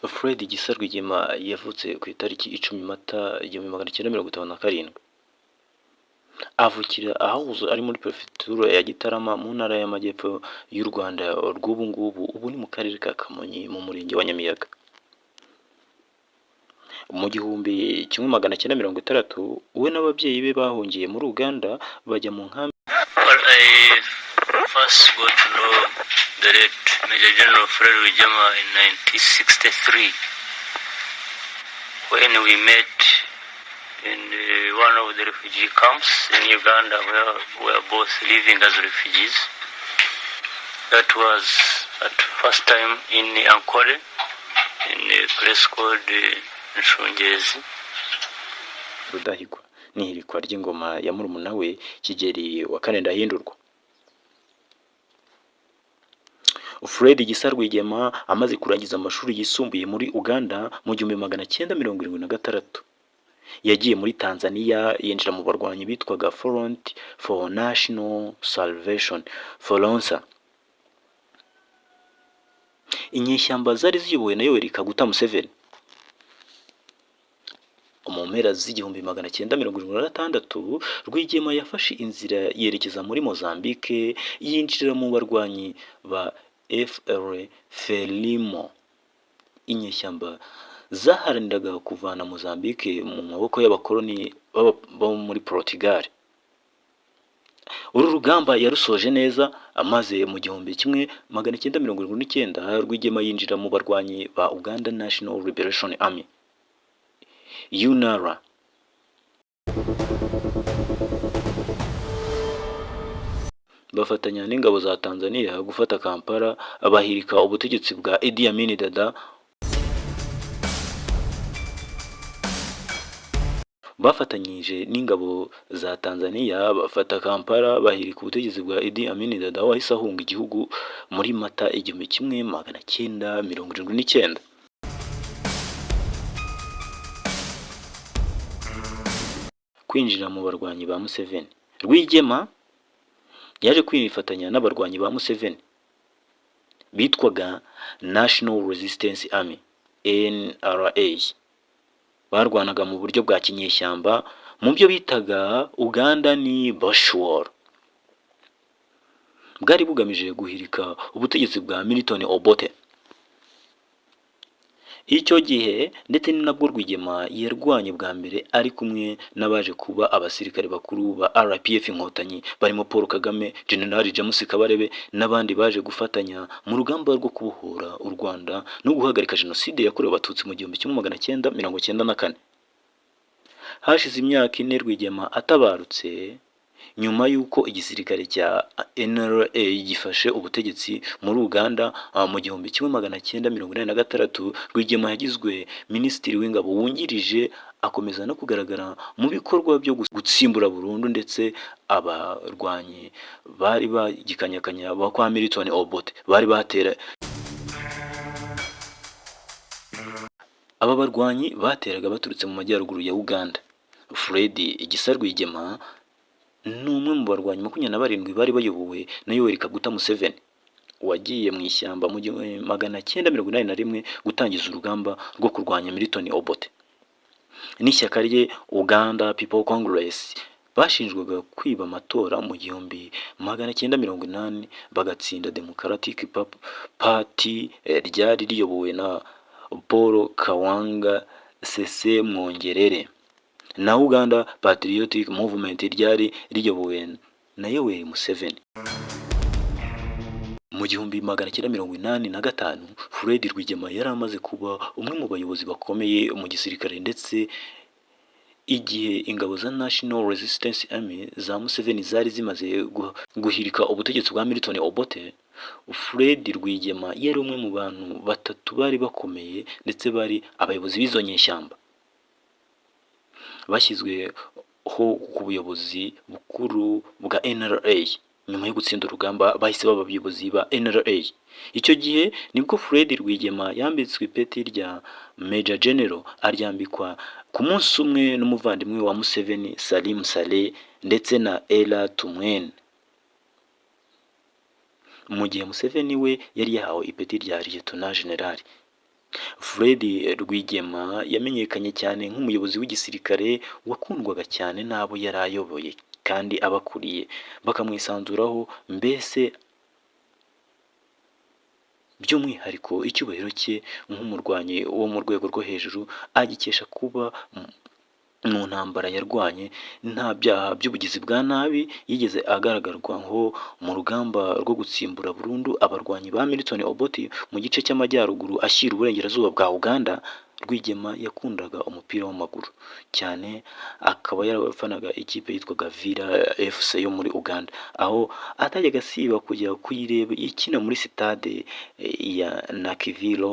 Fred Gisa Rwigema yavutse ku itariki 10 Mata 1957. Avukira ahahoze ari muri Perefegitura ya Gitarama mu ntara y'Amajyepfo y'u Rwanda rw'ubu ngubu, ubu ni mu karere ka Kamonyi mu murenge wa Nyamiyaga. Mu 1960 we n'ababyeyi be bahungiye muri Uganda bajya mu nkambi. First got to know the late Major General Fred Rwigema in 1963 when we met in one of the refugee camps in Uganda where we were both living as refugees. That was at first time in Ankole in a place called Nshungezi. Rudahigwa ni ihirikwa ry'ingoma ya murumuna we Kigeli wa kane Ndahindurwa. Fred Gisa Rwigema amaze kurangiza amashuri yisumbuye muri Uganda mu 1976, yagiye muri Tanzania yinjira mu barwanyi bitwaga Front for National Salvation Foronsa. Inyeshyamba zari ziyobowe na Yoweri Kaguta Museveni. Mu mpera z'1976 Rwigema yafashe inzira yerekeza muri Mozambique yinjira mu barwanyi ba FR Frelimo. Inyeshyamba zaharaniraga kuvana Mozambique mu maboko y'abakoloni bo muri Portugal. Uru rugamba yarusoje neza, amaze mu 1979 Rwigema yinjira mu barwanyi ba Uganda National Liberation Army UNARA. Bafatanya n'ingabo za Tanzania gufata Kampala, abahirika ubutegetsi bwa Idi Amin Dada. Bafatanyije n'ingabo za Tanzania bafata Kampala, bahirika ubutegetsi bwa Idi Amin Dada wahise ahunga igihugu muri Mata 1979. Kwinjira mu barwanyi ba Museveni. Rwigema yaje kwifatanya n'abarwanyi ba Museveni bitwaga National Resistance Army NRA. Barwanaga mu buryo bwa kinyeshyamba mu byo bitaga Uganda ni Bushwar. Bwari bugamije guhirika ubutegetsi bwa Milton Obote. Icyo gihe ndetse ni nabwo Rwigema yarwanye bwa mbere ari kumwe n'abaje kuba abasirikare bakuru ba RPF Inkotanyi barimo Paul Kagame, General James Kabarebe n'abandi baje gufatanya mu rugamba rwo kubohora u Rwanda no guhagarika jenoside yakorewe abatutsi mu 1994. Hashize imyaka 4 Rwigema atabarutse nyuma y'uko igisirikare cya NRA gifashe ubutegetsi muri Uganda mu 1986. Rwigema yagizwe minisitiri w'ingabo wungirije, akomeza no kugaragara mu bikorwa byo gutsimbura burundu ndetse abarwanyi bari bagikanyakanya kwa Milton Obote bari batera. Aba barwanyi bateraga baturutse mu majyaruguru ya Uganda. Fred Gisa Rwigema ni umwe mu barwanyi 27 bari bayobowe na Yoweri Kaguta Museveni, wagiye mu ishyamba mu 1981 gutangiza urugamba rwo kurwanya Milton Obote. N'ishyaka rye Uganda People Congress bashinjwaga kwiba amatora mu 1980 bagatsinda Democratic Party ryari riyobowe na Paul Kawanga Sese Mwongerere, na Uganda Patriotic Movement ryari riyobowe na Yoweri Museveni. Mu 1985 Fred Rwigema yari amaze kuba umwe mu bayobozi bakomeye mu gisirikare, ndetse igihe ingabo za National Resistance Army za Museveni zari zimaze guhirika ubutegetsi bwa Milton Obote, Fred Rwigema yari umwe mu bantu batatu bari bakomeye ndetse bari abayobozi b'izo nyeshyamba bashyizweho ku buyobozi bukuru bwa NRA. Nyuma yo gutsinda urugamba bahise baba abayobozi ba NRA. Icyo gihe nibwo Fred Rwigema yambitswe ipeti rya Major General, aryambikwa ku munsi umwe n'umuvandimwe wa Museveni Salim Saleh ndetse na Ella Tumwen. mu gihe Museveni we yari yahawe ipeti rya Lieutenant General. Fred Rwigema yamenyekanye cyane nk'umuyobozi w'igisirikare wakundwaga cyane n'abo yari ayoboye kandi abakuriye bakamwisanzuraho, mbese by'umwihariko icyubahiro cye nk'umurwanyi wo mu rwego rwo hejuru agikesha kuba mu ntambara yarwanye nta byaha by'ubugizi bwa nabi yigeze agaragarwaho mu rugamba rwo gutsimbura burundu abarwanyi ba Milton Obote mu gice cy'amajyaruguru ashyira uburengerazuba bwa Uganda. Rwigema yakundaga umupira w'amaguru cyane, akaba yarafanaga ikipe yitwaga Villa FC yo muri Uganda, aho atajyaga asiba kujya kuyireba ikina muri sitade ya Nakivilo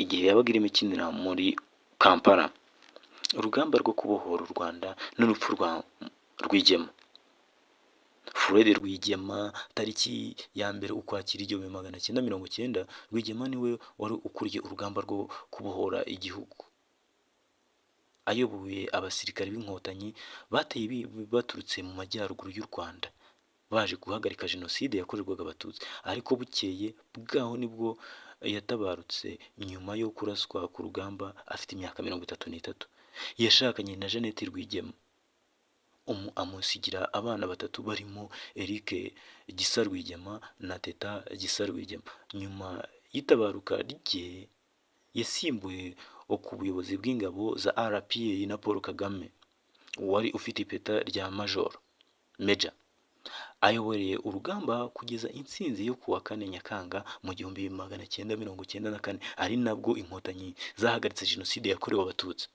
igihe yabaga irimo ikinira muri Kampala. Urugamba rwo kubohora u Rwanda n'urupfu rwa Rwigema. Fred Rwigema tariki ya mbere Ukwakira 1990, Rwigema niwe wari ukuriye urugamba rwo kubohora igihugu, ayoboye abasirikare b'inkotanyi bateye baturutse mu majyaruguru y'u Rwanda baje guhagarika jenoside yakorerwaga abatutsi, ariko bukeye bwaho nibwo yatabarutse nyuma yo kuraswa ku rugamba afite imyaka 33. Yashakanye na Jeannette Rwigema, amusigira abana 3 barimo Eric Gisa Rwigema na Teta Gisa Rwigema. Nyuma y'itabaruka rye yasimbuye ku buyobozi bw'ingabo za RPA na Paul Kagame wari ufite ipeta rya Major. Ayoboreye urugamba kugeza intsinzi yo kuwa 4 Nyakanga mu 1994, ari nabwo inkotanyi zahagaritse jenoside yakorewe abatutsi.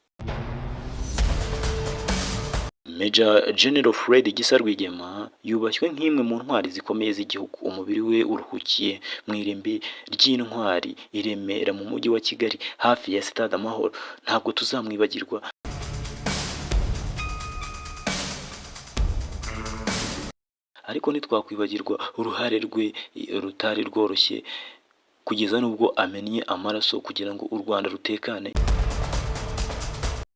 Major General Fred Gisa Rwigema yubashywe nk'imwe mu ntwari zikomeye z'igihugu. Umubiri we uruhukiye mu irembe ry'intwari i Remera mu mujyi wa Kigali hafi ya Stade Amahoro. Ntabwo tuzamwibagirwa. Ariko ntitwakwibagirwa uruhare rwe rutari rworoshye kugeza n'ubwo amennye amaraso kugira ngo u Rwanda rutekane.